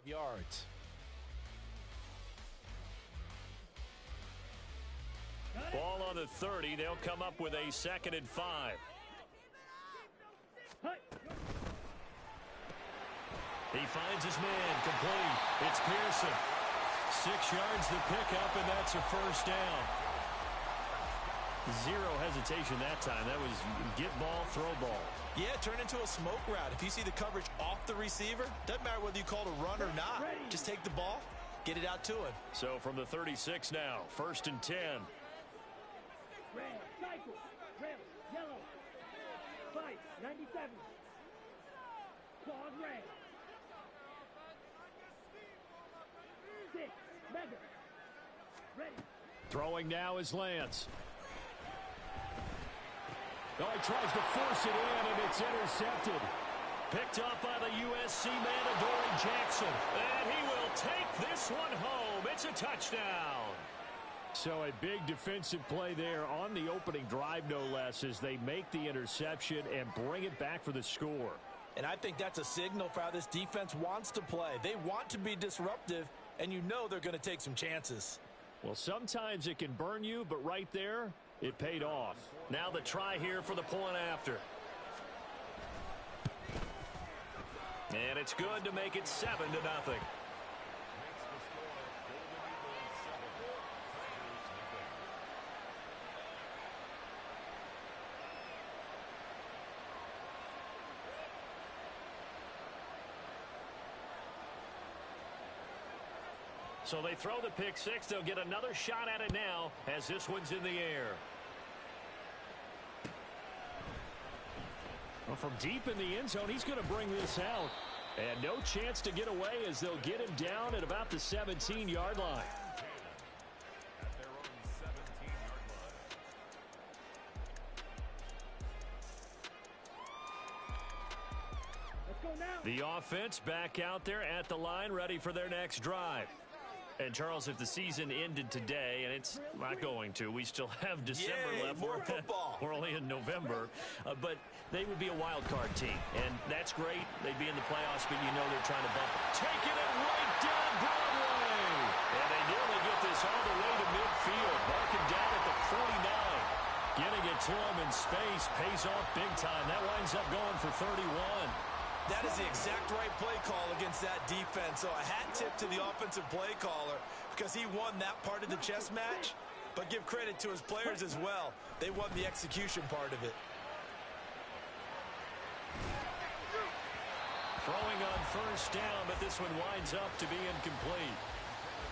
yards. Ball on the 30. They'll come up with a 2nd and 5. He finds his man, complete. It's Pearson. 6 yards the pickup, and that's a first down. Zero hesitation that time. That was get ball, throw ball. Yeah, turn into a smoke route. If you see the coverage off the receiver, doesn't matter whether you call it a run or not. Just take the ball, get it out to him. So from the 36 now, 1st and 10. Red, cycle, red, yellow, fight, 97. Claws red. 6, mega. Ready. Throwing now is Lance. Oh, he tries to force it in, and it's intercepted. Picked up by the USC man, Adoree Jackson. And he will take this one home. It's a touchdown. So a big defensive play there on the opening drive, no less, as they make the interception and bring it back for the score. And I think that's a signal for how this defense wants to play. They want to be disruptive, and you know they're going to take some chances. Well, sometimes it can burn you, but right there, it paid off. Now the try here for the point after. And it's good to make it 7-0. So they throw the pick six. They'll get another shot at it now as this one's in the air. Well, from deep in the end zone, he's going to bring this out. And no chance to get away as they'll get him down at about the 17-yard line. Let's go now. The offense back out there at the line, ready for their next drive. And, Charles, if the season ended today, and it's not going to, we still have December left. More football. We're only in November. But they would be a wild card team. And that's great. They'd be in the playoffs, but you know they're trying to bump it. Taking it right down Broadway. And they nearly get this all the way to midfield. Marking down at the 49. Getting it to him in space pays off big time. That winds up going for 31. That is the exact right play call against that defense. So a hat tip to the offensive play caller because he won that part of the chess match. But give credit to his players as well. They won the execution part of it. Throwing on first down, but this one winds up to be incomplete.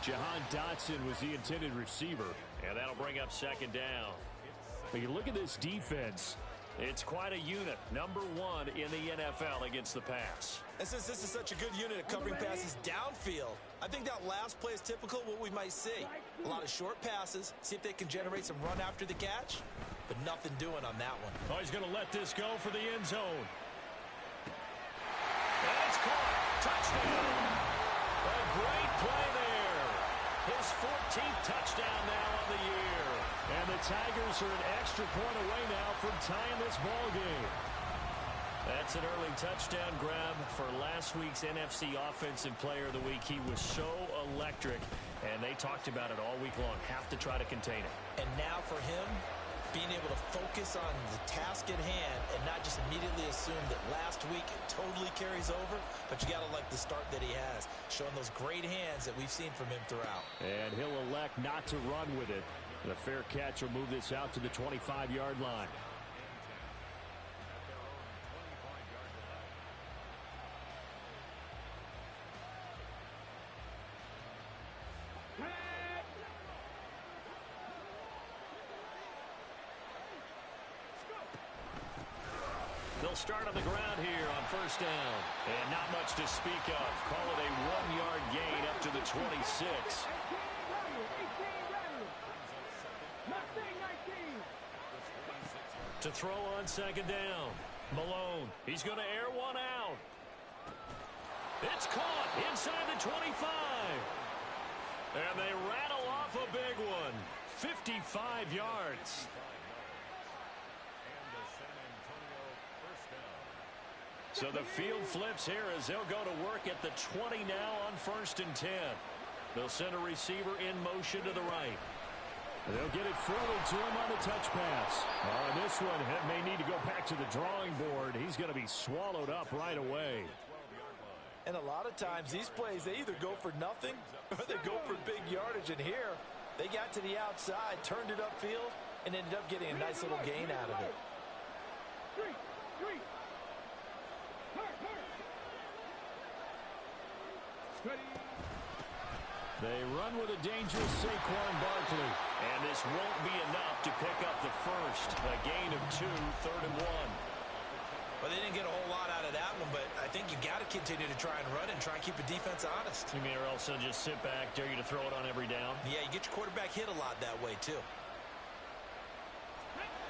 Jahan Dotson was the intended receiver, and that'll bring up 2nd down. But you look at this defense. It's quite a unit, number 1 in the NFL against the pass. And since this is such a good unit at covering passes downfield, I think that last play is typical of what we might see. A lot of short passes, see if they can generate some run after the catch, but nothing doing on that one. Oh, he's going to let this go for the end zone. And it's caught. Touchdown. A great play there. His 14th touchdown now on the year. And the Tigers are an extra point away now from tying this ball game. That's an early touchdown grab for last week's NFC Offensive Player of the Week. He was so electric, and they talked about it all week long. Have to try to contain it. And now for him, being able to focus on the task at hand and not just immediately assume that last week it totally carries over, but you got to like the start that he has, showing those great hands that we've seen from him throughout. And he'll elect not to run with it. The fair catch will move this out to the 25-yard line. They'll start on the ground here on first down. And not much to speak of. Call it a 1-yard gain up to the 26. To throw on 2nd down. Malone. He's going to air one out. It's caught inside the 25. And they rattle off a big one. 55 yards. So the field flips here as they'll go to work at the 20 now on 1st and 10. They'll send a receiver in motion to the right. They'll get it forward to him on the touch pass. On this one, it may need to go back to the drawing board. He's going to be swallowed up right away. And a lot of times, these plays, they either go for nothing or they go for big yardage. And here, they got to the outside, turned it upfield, and ended up getting a nice little gain out of it. They run with a dangerous Saquon Barkley. And this won't be enough to pick up the first. A gain of 2, 3rd and 1. Well, they didn't get a whole lot out of that one, but I think you got to continue to try and run and try and keep the defense honest. You mean or else they'll just sit back, dare you to throw it on every down? Yeah, you get your quarterback hit a lot that way, too.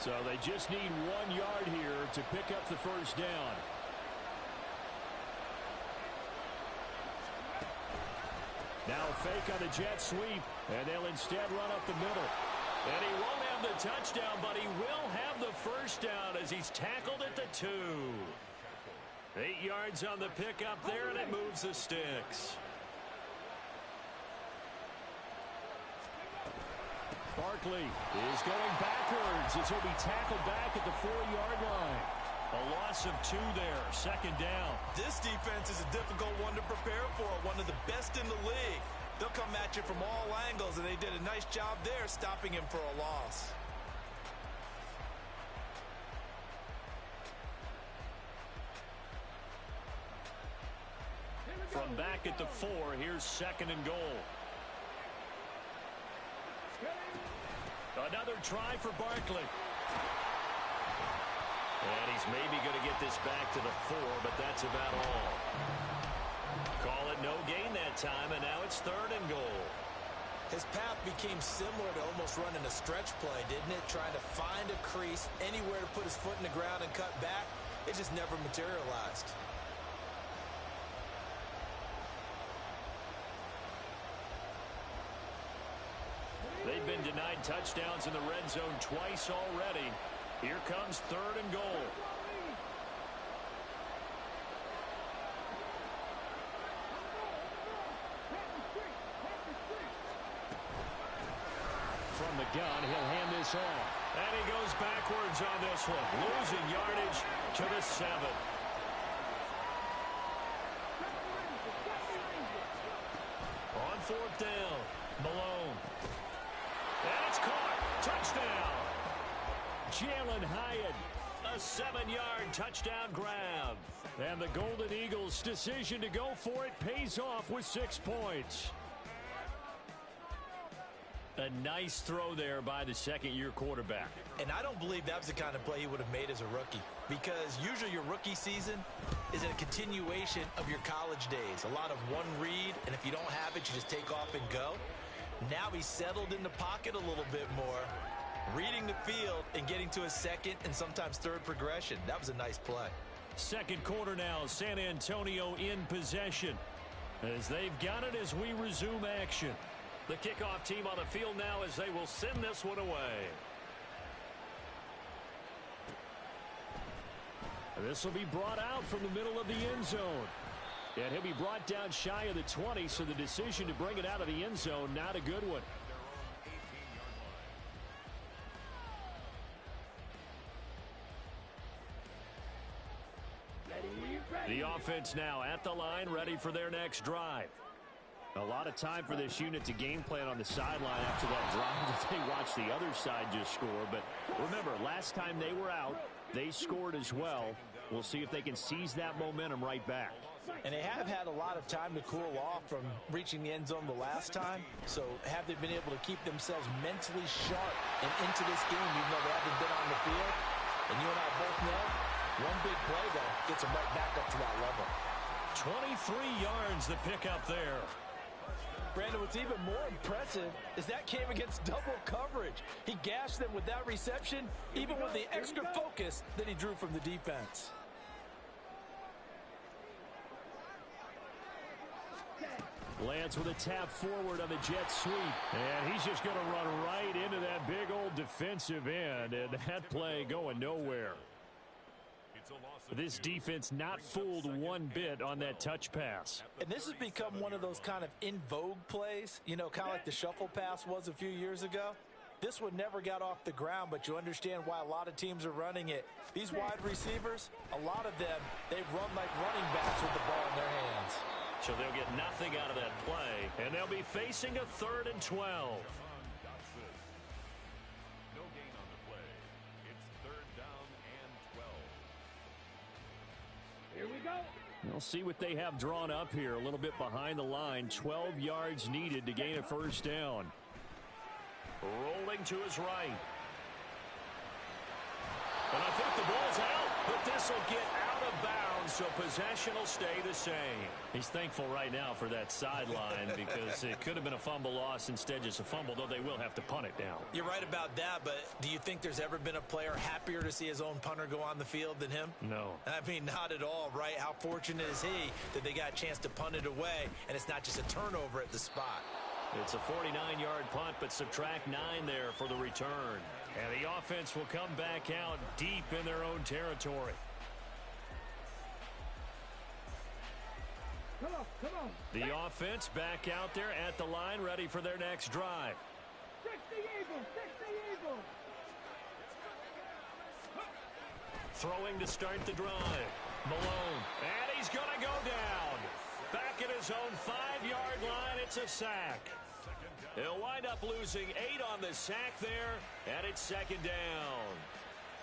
So they just need 1 yard here to pick up the first down. Now fake on the jet sweep, and they'll instead run up the middle. And he won't have the touchdown, but he will have the first down as he's tackled at the 2. 8 yards on the pickup there, and it moves the sticks. Barkley is going backwards as he'll be tackled back at the 4-yard line. A loss of 2 there, 2nd down. This defense is a difficult one to prepare for, one of the best in the league. They'll come at you from all angles, and they did a nice job there stopping him for a loss. From back at the 4, here's 2nd and goal. Another try for Barkley. And he's maybe going to get this back to the 4, but that's about all. Call it no gain that time, and now it's 3rd and goal. His path became similar to almost running a stretch play, didn't it? Trying to find a crease, anywhere to put his foot in the ground and cut back. It just never materialized. They've been denied touchdowns in the red zone twice already. Here comes 3rd and goal. From the gun, he'll hand this off. And he goes backwards on this one, losing yardage to the 7. On 4th down, Malone. And it's caught. Touchdown. Jalen Hyatt, a 7-yard touchdown grab. And the Golden Eagles' decision to go for it pays off with 6 points. A nice throw there by the 2nd-year quarterback. And I don't believe that was the kind of play he would have made as a rookie, because usually your rookie season is a continuation of your college days. A lot of one read, and if you don't have it, you just take off and go. Now he's settled in the pocket a little bit more, reading the field and getting to his 2nd and sometimes 3rd progression. That was a nice play. 2nd quarter now, San Antonio in possession as they've got it as we resume action. The kickoff team on the field now as they will send this one away. This will be brought out from the middle of the end zone. And he'll be brought down shy of the 20, so the decision to bring it out of the end zone, not a good one. The offense now at the line, ready for their next drive. A lot of time for this unit to game plan on the sideline after that drive that they watched the other side just score. But remember, last time they were out, they scored as well. We'll see if they can seize that momentum right back. And they have had a lot of time to cool off from reaching the end zone the last time. So have they been able to keep themselves mentally sharp and into this game, even though they haven't been on the field? And you and I both know, one big play, though, gets them right back up to that level. 23 yards the pickup there. Brandon, what's even more impressive is that came against double coverage. He gashed them with that reception, even with the extra focus that he drew from the defense. Lance with a tap forward on the jet sweep. And he's just going to run right into that big old defensive end. And that play going nowhere. This defense not fooled one bit on that touch pass. And this has become one of those kind of in vogue plays, you know, kind of like the shuffle pass was a few years ago. This one never got off the ground, but you understand why a lot of teams are running it. These wide receivers, a lot of them, they run like running backs with the ball in their hands. So they'll get nothing out of that play, and they'll be facing a 3rd and 12. No gain on the play. It's 3rd down and 12. Here we go. We'll see what they have drawn up here. A little bit behind the line. 12 yards needed to gain a 1st down. Rolling to his right. And I think the ball's out, but this will get out of bounds, so possession will stay the same. He's thankful right now for that sideline because it could have been a fumble loss, instead just a fumble, though they will have to punt it down. You're right about that, but do you think there's ever been a player happier to see his own punter go on the field than him? No. I mean, not at all, right? How fortunate is he that they got a chance to punt it away, and it's not just a turnover at the spot. It's a 49-yard punt, but subtract 9 there for the return. And the offense will come back out deep in their own territory. Come on, come on. The offense back out there at the line, ready for their next drive. 60 Eagles, 60 Eagles. Throwing to start the drive. Malone, and he's going to go down. Back at his own 5-yard line, it's a sack. He'll wind up losing 8 on the sack there, and it's 2nd down.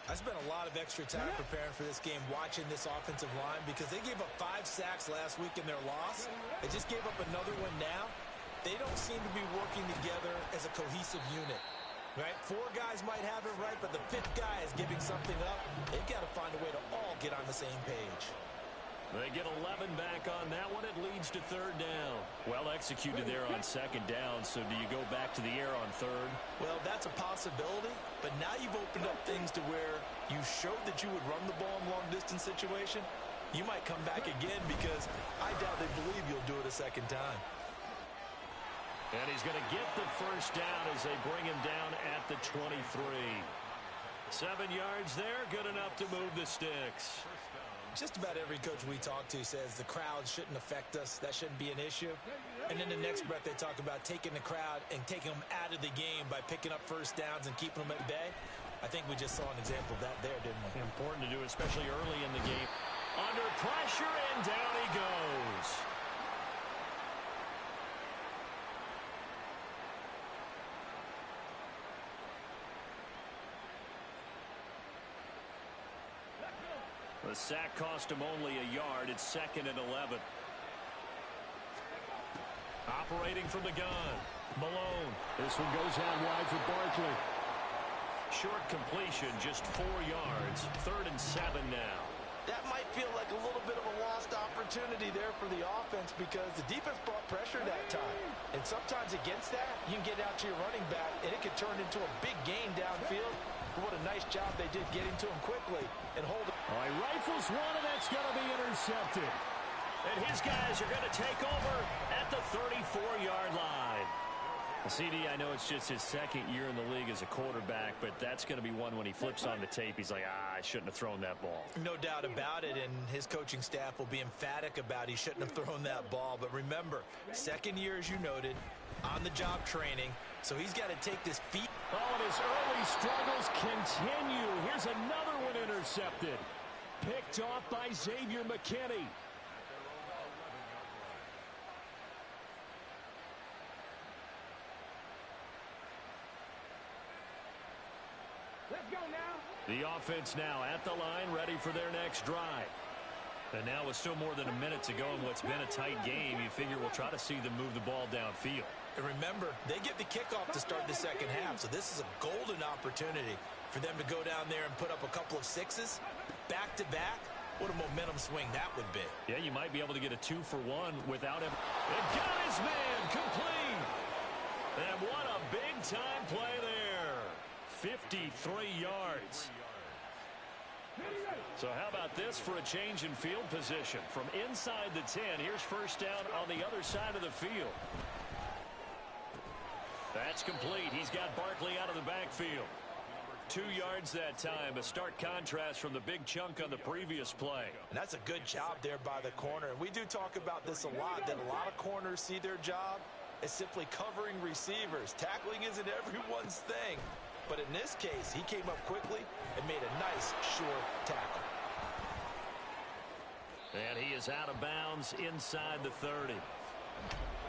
I spent a lot of extra time preparing for this game, watching this offensive line, because they gave up 5 sacks last week in their loss. They just gave up another one now. They don't seem to be working together as a cohesive unit. Right? 4 guys might have it right, but the 5th guy is giving something up. They've got to find a way to all get on the same page. They get 11 back on that one. It leads to 3rd down. Well executed there on 2nd down, so do you go back to the air on 3rd? Well, that's a possibility, but now you've opened up things to where you showed that you would run the ball in long-distance situation. You might come back again because I doubt they believe you'll do it a 2nd time. And he's going to get the 1st down as they bring him down at the 23. 7 yards there, good enough to move the sticks. Just about every coach we talk to says the crowd shouldn't affect us. That shouldn't be an issue. And in the next breath, they talk about taking the crowd and taking them out of the game by picking up 1st downs and keeping them at bay. I think we just saw an example of that there, didn't we? Important to do, especially early in the game. Under pressure, and down he goes. The sack cost him only a yard. It's 2nd and 11. Operating from the gun. Malone. This one goes out wide for Barkley. Short completion, just 4 yards. 3rd and 7 now. That might feel like a little bit of a lost opportunity there for the offense because the defense brought pressure that time. And sometimes against that, you can get out to your running back, and it could turn into a big gain downfield. But what a nice job they did getting to him quickly and hold it. All right, rifles one, and that's going to be intercepted. And his guys are going to take over at the 34-yard line. CD, I know it's just his 2nd year in the league as a quarterback, but that's going to be one when he flips on the tape. He's like, I shouldn't have thrown that ball. No doubt about it, and his coaching staff will be emphatic about he shouldn't have thrown that ball. But remember, 2nd year, as you noted, on-the-job training, so he's got to take this feet. Oh, and his early struggles continue. Here's another one intercepted. Picked off by Xavier McKinney. Let's go now. The offense now at the line, ready for their next drive. And now with still more than a minute to go in what's been a tight game, you figure we'll try to see them move the ball downfield. And remember, they get the kickoff to start the 2nd half, so this is a golden opportunity for them to go down there and put up a couple of 6s back-to-back. What a momentum swing that would be. Yeah, you might be able to get a 2-for-1 without him. And got his man complete. And what a big-time play there. 53 yards. So how about this for a change in field position? From inside the 10, here's 1st down on the other side of the field. That's complete. He's got Barkley out of the backfield. 2 yards that time. A stark contrast from the big chunk on the previous play. And that's a good job there by the corner. And we do talk about this a lot, that a lot of corners see their job as simply covering receivers. Tackling isn't everyone's thing. But in this case, he came up quickly and made a nice, sure tackle. And he is out of bounds inside the 30.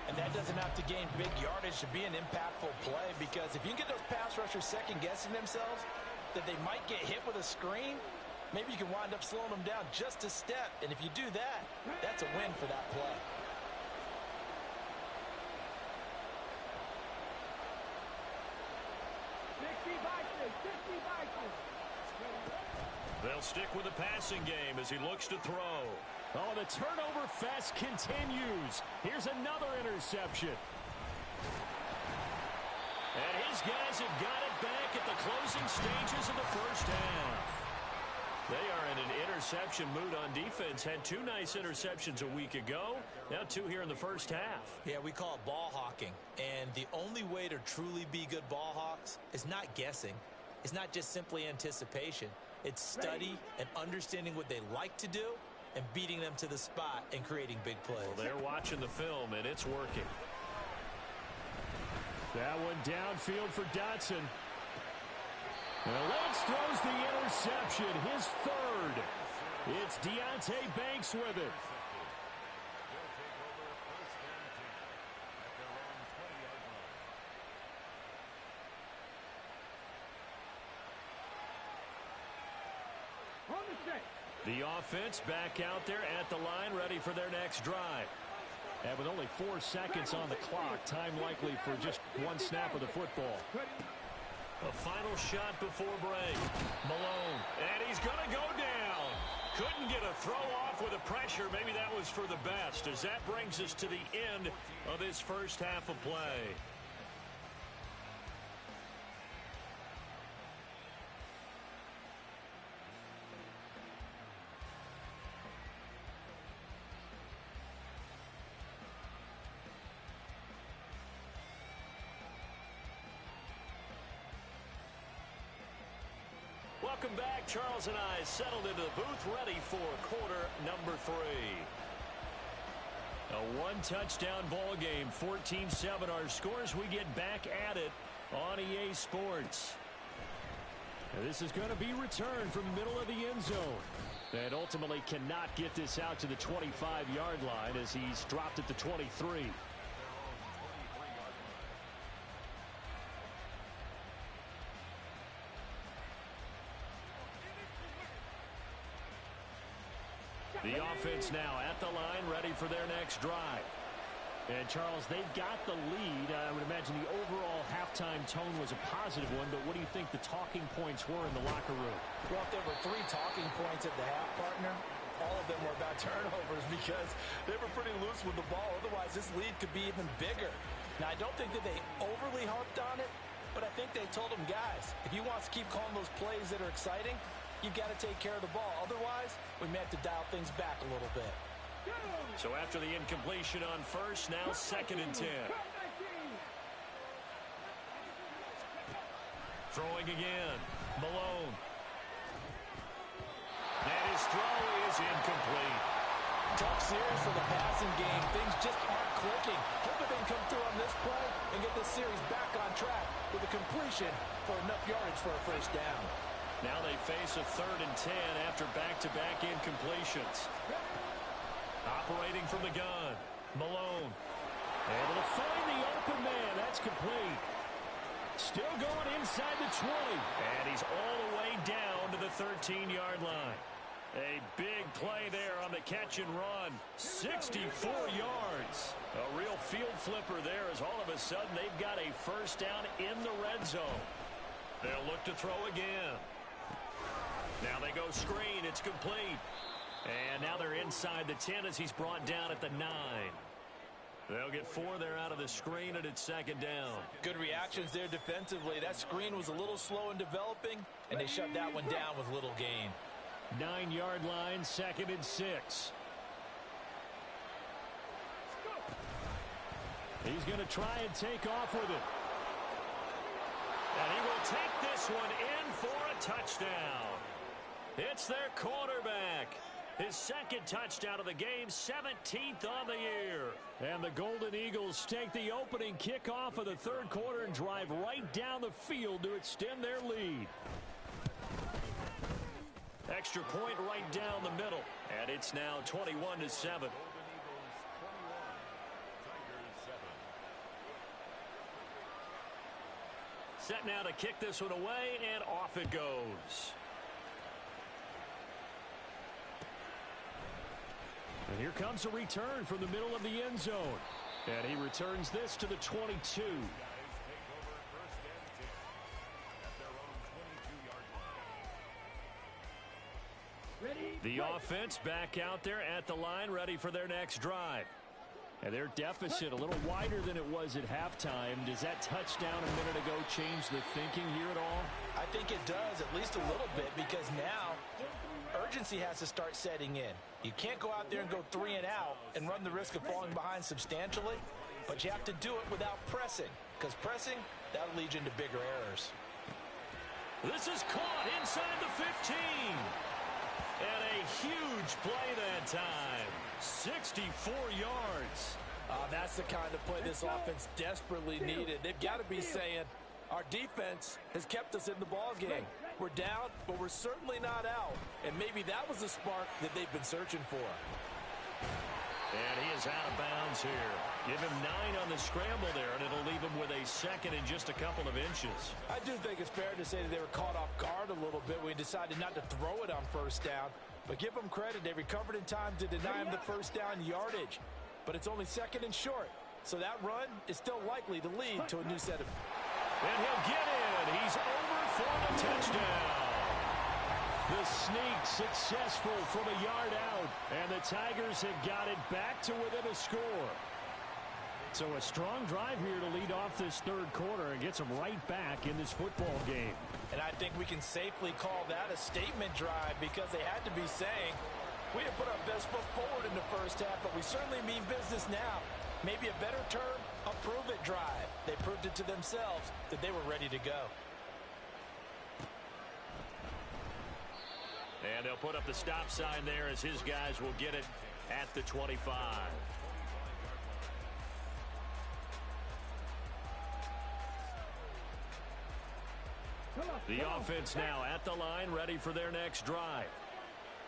And that doesn't have to gain big yardage to be an impactful play, because if you can get those pass rushers second-guessing themselves that they might get hit with a screen, maybe you can wind up slowing them down just a step. And if you do that, that's a win for that play. They'll stick with the passing game as he looks to throw. Oh, the turnover fest continues. Here's another interception. And his guys have got it back at the closing stages of the first half. They are in an interception mood on defense. Had 2 nice interceptions a week ago. Now 2 here in the first half. Yeah, we call it ball hawking. And the only way to truly be good ball hawks is not guessing. It's not just simply anticipation. It's study and understanding what they like to do and beating them to the spot and creating big plays. Well, they're watching the film, and it's working. That one downfield for Dotson. And Lance throws the interception, his 3rd. It's Deontay Banks with it. The offense back out there at the line, ready for their next drive. And with only 4 seconds on the clock, time likely for just 1 snap of the football. A final shot before break. Malone, and he's going to go down. Couldn't get a throw off with the pressure. Maybe that was for the best, as that brings us to the end of this first half of play. Welcome back. Charles and I settled into the booth, ready for quarter number 3. A 1-touchdown ball game, 14-7 our scores. We get back at it on EA Sports. And this is going to be returned from the middle of the end zone. And ultimately cannot get this out to the 25-yard line as he's dropped at the 23. The offense now at the line, ready for their next drive. And, Charles, they've got the lead. I would imagine the overall halftime tone was a positive one, but what do you think the talking points were in the locker room? Well, if there were 3 talking points at the half, partner, all of them were about turnovers because they were pretty loose with the ball. Otherwise, this lead could be even bigger. Now, I don't think that they overly harped on it, but I think they told them, guys, if you want to keep calling those plays that are exciting, you've got to take care of the ball. Otherwise, we may have to dial things back a little bit. So after the incompletion on first, now 2nd and 10. Throwing again. Malone. And his throw is incomplete. Tough series for the passing game. Things just aren't clicking. Hoping they can come through on this play and get this series back on track with a completion for enough yardage for a first down. Now they face a 3rd and 10 after back-to-back incompletions. Operating from the gun. Malone. Able to find the open man. That's complete. Still going inside the 20. And he's all the way down to the 13-yard line. A big play there on the catch and run. 64 yards. A real field flipper there as all of a sudden they've got a first down in the red zone. They'll look to throw again. Now they go screen. It's complete. And now they're inside the 10 as he's brought down at the 9. They'll get 4 there out of the screen, and it's 2nd down. Good reactions there defensively. That screen was a little slow in developing, and they shut that one down with little gain. 9-yard line, 2nd and 6. He's going to try and take off with it. And he will take this one in for a touchdown. It's their quarterback. His second touchdown of the game, 17th on the year. And the Golden Eagles take the opening kickoff of the third quarter and drive right down the field to extend their lead. Extra point right down the middle. And it's now 21-7. Set now to kick this one away, and off it goes. And here comes a return from the middle of the end zone. And he returns this to the 22. The offense back out there at the line, ready for their next drive. And their deficit a little wider than it was at halftime. Does that touchdown a minute ago change the thinking here at all? I think it does, at least a little bit, because now urgency has to start setting in. You can't go out there and go 3 and out and run the risk of falling behind substantially, but you have to do it without pressing, because pressing, that'll lead you into bigger errors. This is caught inside the 15. And a huge play that time. 64 yards. That's the kind of play this offense desperately needed. They've got to be saying, our defense has kept us in the ball game. We're down, but we're certainly not out. And maybe that was the spark that they've been searching for. And he is out of bounds here. Give him 9 on the scramble there, and it'll leave him with a second and just a couple of inches. I do think it's fair to say that they were caught off guard a little bit when he decided not to throw it on first down. But give them credit. They recovered in time to deny him the first down yardage. But it's only second and short. So that run is still likely to lead to a new set of... And he'll get in. He's over for the touchdown. The sneak successful from a yard out. And the Tigers have got it back to within a score. So a strong drive here to lead off this third quarter and gets them right back in this football game. And I think we can safely call that a statement drive, because they had to be saying, we have put our best foot forward in the first half, but we certainly mean business now. Maybe a better term, a prove-it drive. They proved it to themselves that they were ready to go. And they'll put up the stop sign there as his guys will get it at the 25. The offense now at the line, ready for their next drive.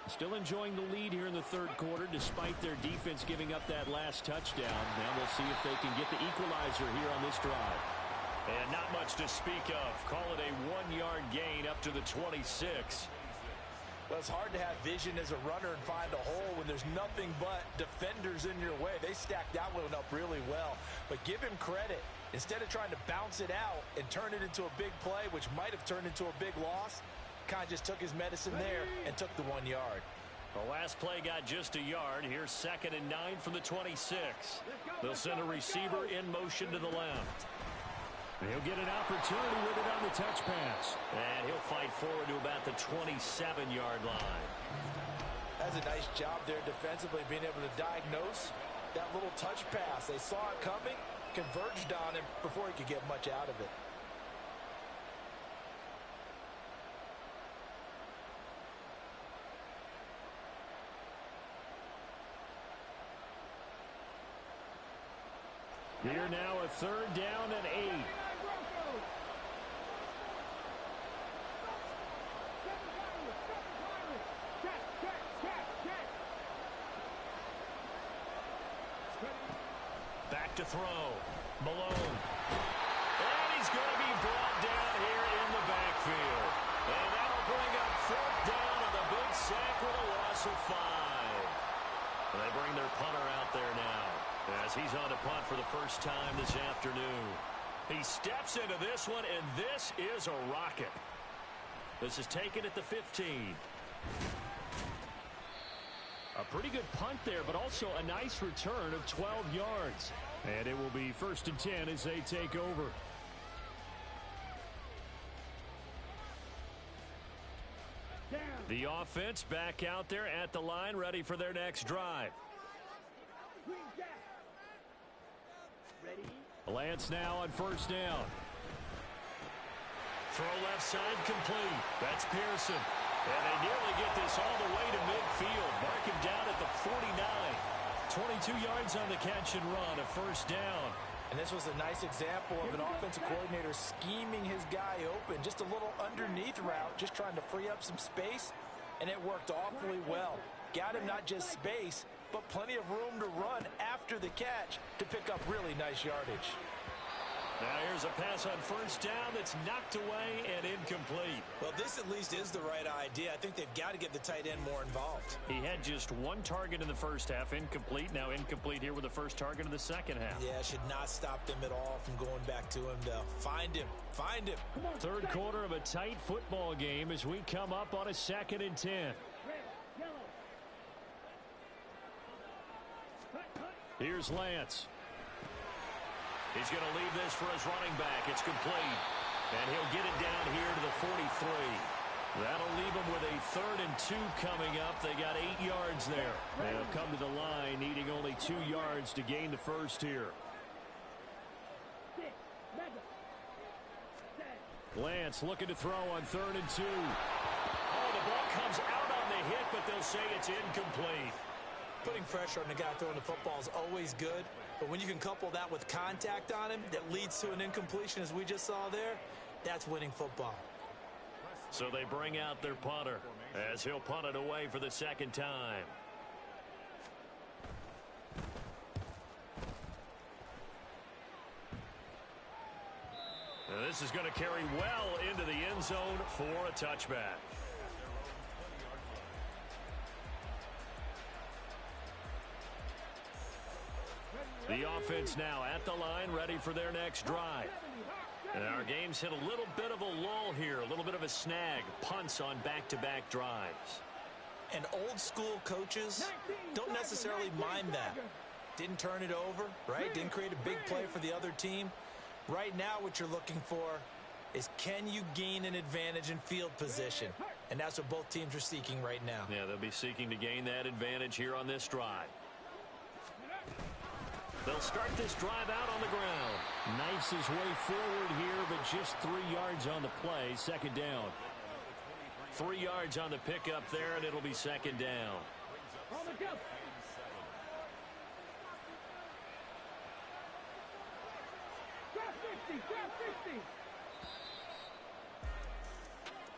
Still enjoying the lead here in the third quarter, despite their defense giving up that last touchdown. Now we'll see if they can get the equalizer here on this drive. And not much to speak of. Call it a 1-yard gain up to the 26. Well, it's hard to have vision as a runner and find a hole when there's nothing but defenders in your way. They stacked that one up really well. But give him credit. Instead of trying to bounce it out and turn it into a big play, which might have turned into a big loss, kind of just took his medicine there and took the 1 yard. The last play got just a yard. Here's 2nd and 9 from the 26. They'll send a receiver in motion to the left. He'll get an opportunity with it on the touch pass. And he'll fight forward to about the 27-yard line. That's a nice job there defensively, being able to diagnose that little touch pass. They saw it coming, converged on him before he could get much out of it. Here now a 3rd down and 8. Back to throw. Malone. And he's going to be brought down here in the backfield. And that'll bring up 4th down on the big sack with a loss of 5. And they bring their punter out there now, as he's on to punt for the first time this afternoon. He steps into this one, and this is a rocket. This is taken at the 15. A pretty good punt there, but also a nice return of 12 yards. And it will be 1st and 10 as they take over. The offense back out there at the line, ready for their next drive. Lance now on 1st down. Throw left side complete. That's Pearson. And they nearly get this all the way to midfield. Mark him down at the 49. 22 yards on the catch and run, a first down. And this was a nice example of an offensive coordinator scheming his guy open. Just a little underneath route, just trying to free up some space, and it worked awfully well. Got him not just space, but plenty of room to run after the catch to pick up really nice yardage. Now here's a pass on first down that's knocked away and incomplete. Well, this at least is the right idea. I think they've got to get the tight end more involved. He had just one target in the first half, incomplete. Now incomplete here with the first target in the second half. Yeah, should not stop them at all from going back to him, though. Find him. Find him. Third quarter of a tight football game as we come up on a 2nd and 10. Here's Lance. He's going to leave this for his running back. It's complete. And he'll get it down here to the 43. That'll leave him with a 3rd and 2 coming up. They got 8 yards there. They'll come to the line needing only 2 yards to gain the first here. Lance looking to throw on 3rd and 2. Oh, the ball comes out on the hit, but they'll say it's incomplete. Putting pressure on the guy throwing the football is always good, but when you can couple that with contact on him that leads to an incompletion, as we just saw there, that's winning football. So they bring out their punter as he'll punt it away for the 2nd time. Now this is going to carry well into the end zone for a touchback. The offense now at the line, ready for their next drive. And our game's hit a little bit of a lull here, a little bit of a snag. Punts on back-to-back drives. And old school coaches don't necessarily mind that. Didn't turn it over, right? Didn't create a big play for the other team. Right now what you're looking for is, can you gain an advantage in field position? And that's what both teams are seeking right now. Yeah, they'll be seeking to gain that advantage here on this drive. They'll start this drive out on the ground. Knifes his way forward here, but just 3 yards on the play. 2nd down. 3 yards on the pickup there, and it'll be 2nd down.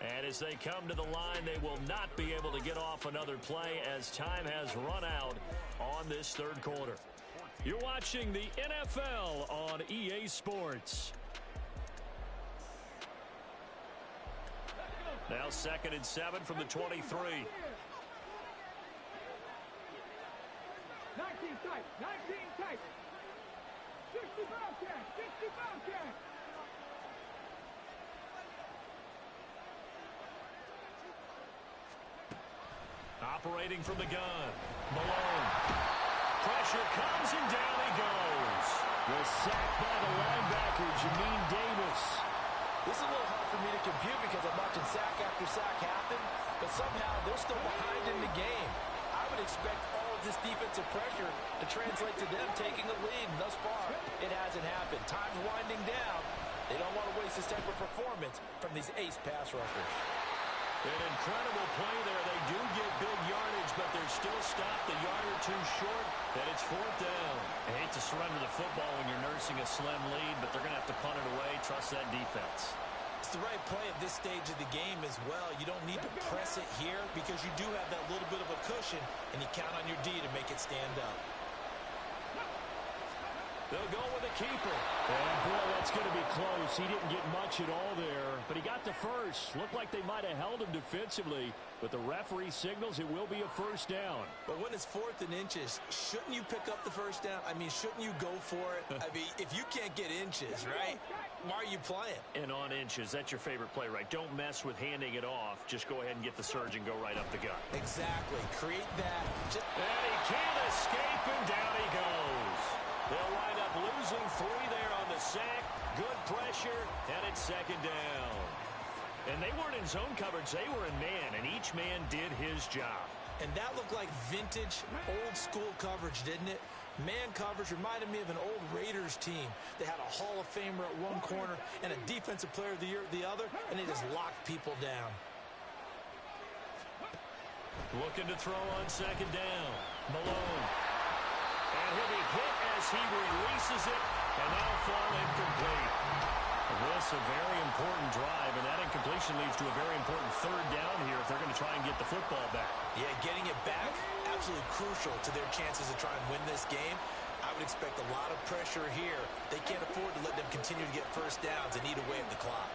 And as they come to the line, they will not be able to get off another play as time has run out on this 3rd quarter. You're watching the NFL on EA Sports. Now 2nd and 7 from the 23. 19 tight, 19 tight. 60 Bobcat, 60 Bobcat. Operating from the gun. Malone. Pressure comes and down he goes. The sack by the linebacker, Jamin Davis. This is a little hard for me to compute because I'm watching sack after sack happen, but somehow they're still behind in the game. I would expect all of this defensive pressure to translate to them taking a lead, and thus far, it hasn't happened. Time's winding down. They don't want to waste this type of performance from these ace pass rushers. An incredible play there. They do get big yardage, but they're still stopped a yard or two short, and it's 4th down. I hate to surrender the football when you're nursing a slim lead, but they're going to have to punt it away. Trust that defense. It's the right play at this stage of the game as well. You don't need to press it here because you do have that little bit of a cushion, and you count on your D to make it stand up. They'll go with a keeper. And boy, that's going to be close. He didn't get much at all there, but he got the first. Looked like they might have held him defensively, but the referee signals it will be a 1st down. But when it's 4th and inches, shouldn't you pick up the 1st down? I mean, shouldn't you go for it? I mean, if you can't get inches, right, why are you playing? And on inches, that's your favorite play, right? Don't mess with handing it off. Just go ahead and get the surge and go right up the gut. Exactly. Create that. And he can't escape, and down he goes. They'll wind up losing 3 there on the sack. Good pressure, and it's 2nd down. And they weren't in zone coverage. They were in man, and each man did his job. And that looked like vintage, old-school coverage, didn't it? Man coverage reminded me of an old Raiders team. They had a Hall of Famer at one corner and a Defensive Player of the Year at the other, and they just locked people down. Looking to throw on second down. Malone. And he'll be hit as he releases it, and that'll fall incomplete. This a very important drive, and that incompletion leads to a very important third down here if they're going to try and get the football back. Yeah, getting it back, absolutely crucial to their chances to try and win this game. I would expect a lot of pressure here. They can't afford to let them continue to get first downs and eat away at the clock.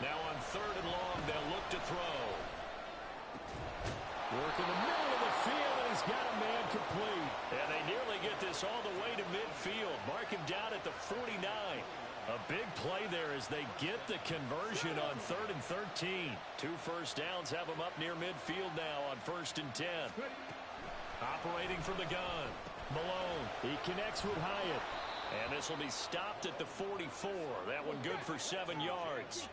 Now on third and long, they'll look to throw. Work in the middle of the field, and he's got a man complete. And they nearly get this all the way to midfield. Mark him down at the 49. A big play there as they get the conversion on 3rd and 13. 2 first downs have them up near midfield now on 1st and 10. Operating from the gun. Malone. He connects with Hyatt. And this will be stopped at the 44. That one good for 7 yards.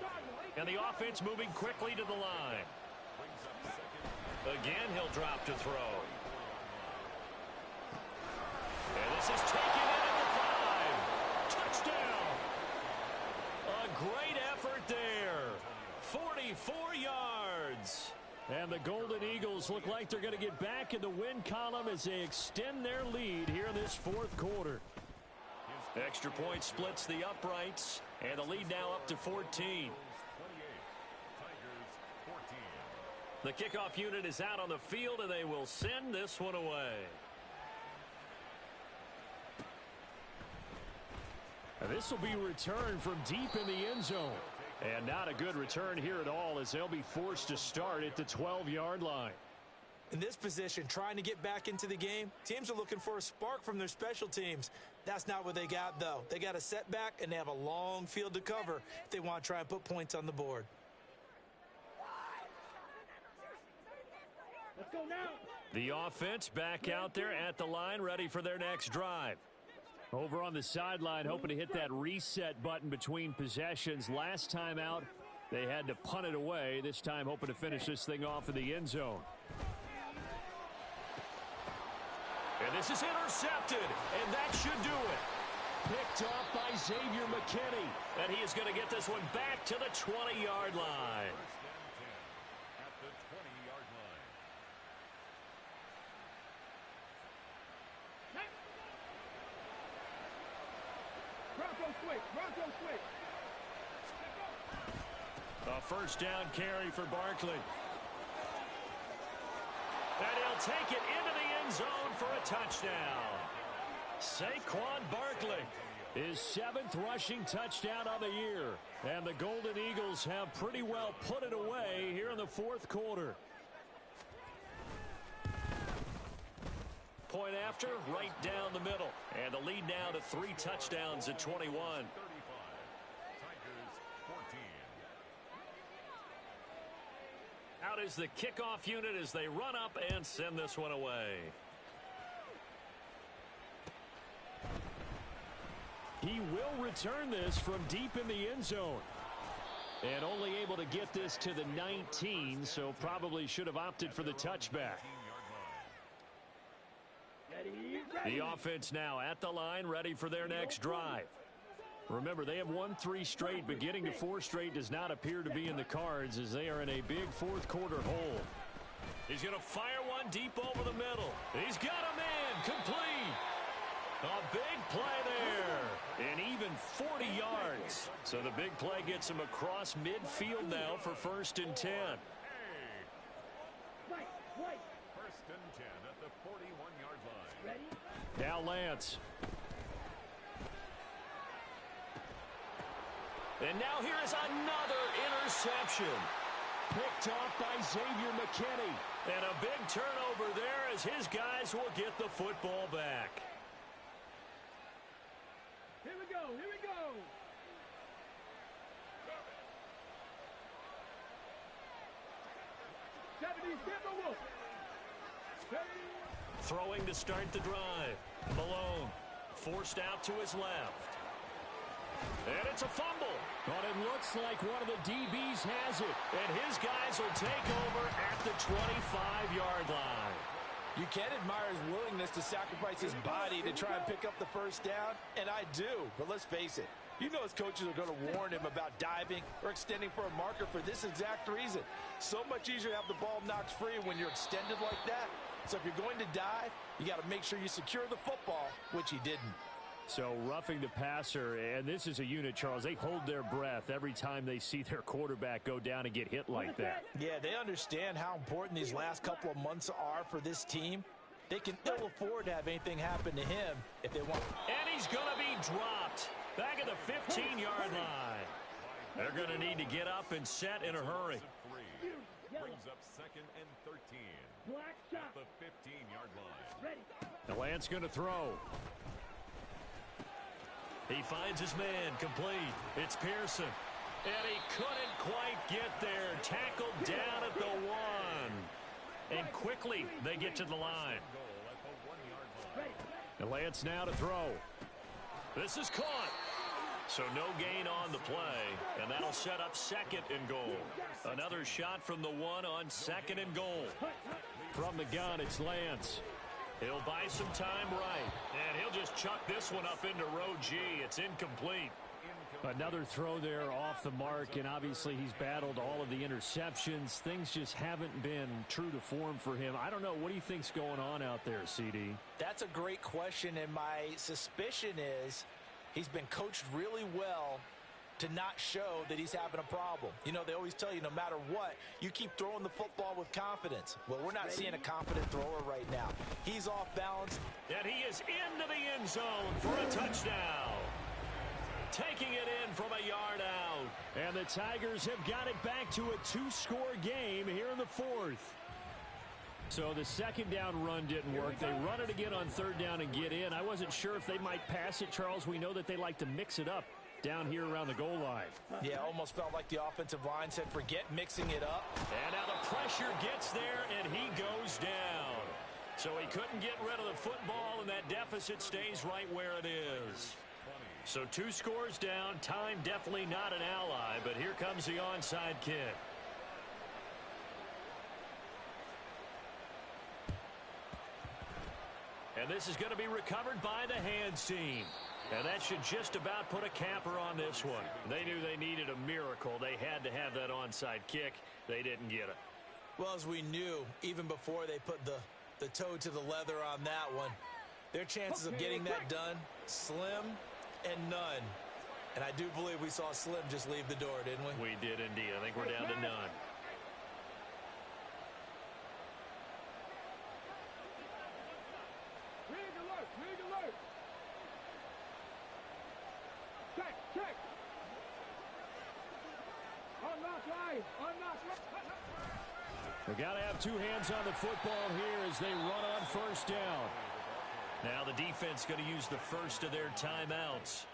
And the offense moving quickly to the line. Again, he'll drop to throw. And this is taken in at the 5. Touchdown. A great effort there. 44 yards. And the Golden Eagles look like they're going to get back in the win column as they extend their lead here in this 4th quarter. Extra point splits the uprights, and the lead now up to 14. The kickoff unit is out on the field, and they will send this one away. This will be returned from deep in the end zone. And not a good return here at all as they'll be forced to start at the 12-yard line. In this position, trying to get back into the game, teams are looking for a spark from their special teams. That's not what they got, though. They got a setback, and they have a long field to cover if they want to try and put points on the board. Let's go now. The offense back out there at the line, ready for their next drive. Over on the sideline, hoping to hit that reset button between possessions. Last time out, they had to punt it away. This time, hoping to finish this thing off in the end zone. And this is intercepted, and that should do it. Picked off by Xavier McKinney, and he is going to get this one back to the 20-yard line. At the 20-yard line. Bronco switch. Bronco switch. A first down carry for Barkley. And he'll take it into the end zone for a touchdown. Saquon Barkley, his 7th rushing touchdown of the year. And the Golden Eagles have pretty well put it away here in the 4th quarter. Point after, right down the middle. And the lead now to 3 touchdowns at 21. 35. Tigers 14. Out is the kickoff unit as they run up and send this one away. He will return this from deep in the end zone. And only able to get this to the 19, so probably should have opted for the touchback. The offense now at the line, ready for their next drive. Remember, they have won 3 straight, but getting to 4 straight does not appear to be in the cards as they are in a big 4th quarter hole. He's going to fire one deep over the middle. He's got a man complete. A big play there. And even 40 yards. So the big play gets him across midfield now for 1st and 10. First and 10 at the 41-yard line. Now Lance. And now here is another interception. Picked off by Xavier McKinney. And a big turnover there as his guys will get the football back. Here we go. Here we go. Throwing to start the drive. Malone forced out to his left. And it's a fumble. But it looks like one of the DBs has it. And his guys will take over at the 25-yard line. You can admire his willingness to sacrifice his body to try and pick up the first down, and I do. But let's face it, you know his coaches are going to warn him about diving or extending for a marker for this exact reason. So much easier to have the ball knocked free when you're extended like that. So if you're going to dive, you got to make sure you secure the football, which he didn't. So roughing the passer, and this is a unit, Charles. They hold their breath every time they see their quarterback go down and get hit like that. Yeah, they understand how important these last couple of months are for this team. They can ill afford to have anything happen to him if they want. And he's going to be dropped back at the 15-yard line. They're going to need to get up and set in a hurry. Brings up 2nd and 13. At the 15-yard line. DeLance's going to throw. He finds his man complete. It's Pearson. And he couldn't quite get there. Tackled down at the 1. And quickly they get to the line. DeLance now to throw. This is caught. So no gain on the play. And that'll set up 2nd and goal. Another shot from the 1 on 2nd and goal. From the gun, it's Lance. He'll buy some time right. And he'll just chuck this one up into row G. It's incomplete. Another throw there off the mark, and obviously he's battled all of the interceptions. Things just haven't been true to form for him. I don't know. What do you think's going on out there, CD? That's a great question, and my suspicion is he's been coached really well to not show that he's having a problem. You know, they always tell you no matter what, you keep throwing the football with confidence. Well, we're not seeing a confident thrower right now. He's off balance. And he is into the end zone for a touchdown. Taking it in from a yard out. And the Tigers have got it back to a 2-score game here in the 4th. So the 2nd down run didn't work. They run it again on 3rd down and get in. I wasn't sure if they might pass it, Charles. We know that they like to mix it up down here around the goal line. Yeah, almost felt like the offensive line said, forget mixing it up. And now the pressure gets there, and he goes down. So he couldn't get rid of the football, and that deficit stays right where it is. So 2 scores down. Time definitely not an ally, but here comes the onside kick. And this is going to be recovered by the hands team. And that should just about put a capper on this one. They knew they needed a miracle. They had to have that onside kick. They didn't get it. Well, as we knew, even before they put the toe to the leather on that one, their chances of getting that done, slim and none. And I do believe we saw Slim just leave the door, didn't we? We did indeed. I think we're down to none. Rig alert! Rig alert! Check! Check! Unlock line! Unlock line! We got to have 2 hands on the football here as they run on 1st down. Now the defense going to use the first of their timeouts,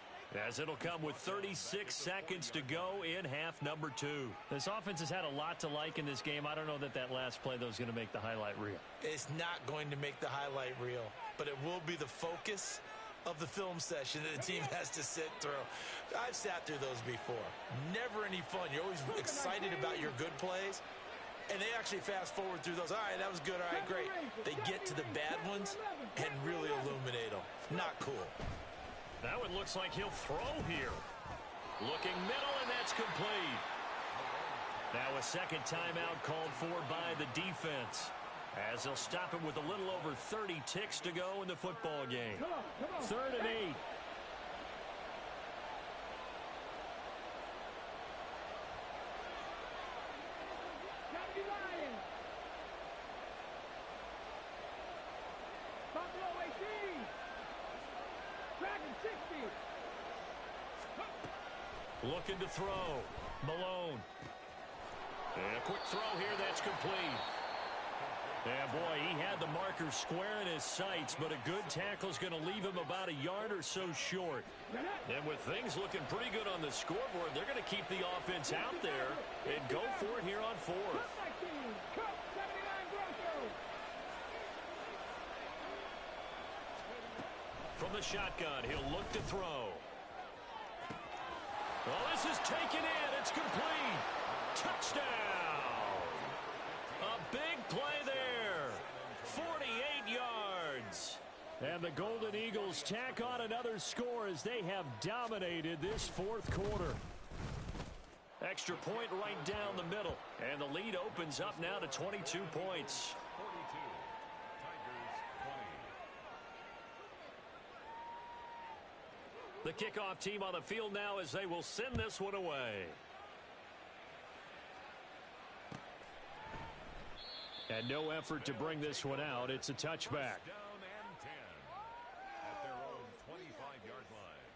as it'll come with 36 seconds to go in half number 2. This offense has had a lot to like in this game. I don't know that last play, though, is going to make the highlight reel. It's not going to make the highlight reel, but it will be the focus of the film session that the team has to sit through. I've sat through those before. Never any fun. You're always excited about your good plays. And they actually fast forward through those. All right, that was good. All right, great. They get to the bad ones and really illuminate them. Not cool. That one looks like he'll throw here. Looking middle, and that's complete. Now a 2nd timeout called for by the defense, as they'll stop it with a little over 30 ticks to go in the football game. 3rd and 8. Looking to throw. Malone. And a quick throw here, that's complete. Yeah, boy, he had the marker square in his sights, but a good tackle is going to leave him about a yard or so short. And with things looking pretty good on the scoreboard, they're going to keep the offense out there and go for it here on 4th. From the shotgun, he'll look to throw. Well, this is taken in. It's complete. Touchdown. A big play there. 48 yards. And the Golden Eagles tack on another score as they have dominated this fourth quarter. Extra point right down the middle. And the lead opens up now to 22 points. 42. Tigers 20. The kickoff team on the field now as they will send this one away. And no effort to bring this one out. It's a touchback. Down and 10 at their own 25-yard line.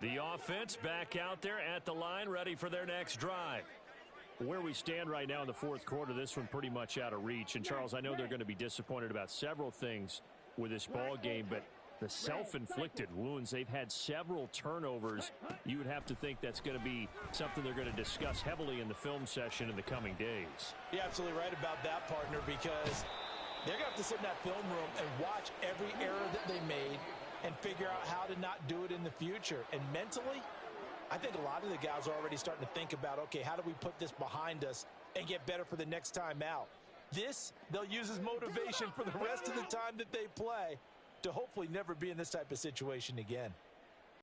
The offense back out there at the line, ready for their next drive. Where we stand right now in the fourth quarter, this one pretty much out of reach. And, Charles, I know they're going to be disappointed about several things with this ball game, but the self-inflicted wounds, they've had several turnovers. You would have to think that's going to be something they're going to discuss heavily in the film session in the coming days. You're absolutely right about that, partner, because they're going to have to sit in that film room and watch every error that they made and figure out how to not do it in the future. And mentally, I think a lot of the guys are already starting to think about, okay, how do we put this behind us and get better for the next time out? This, they'll use as motivation for the rest of the time that they play to hopefully never be in this type of situation again.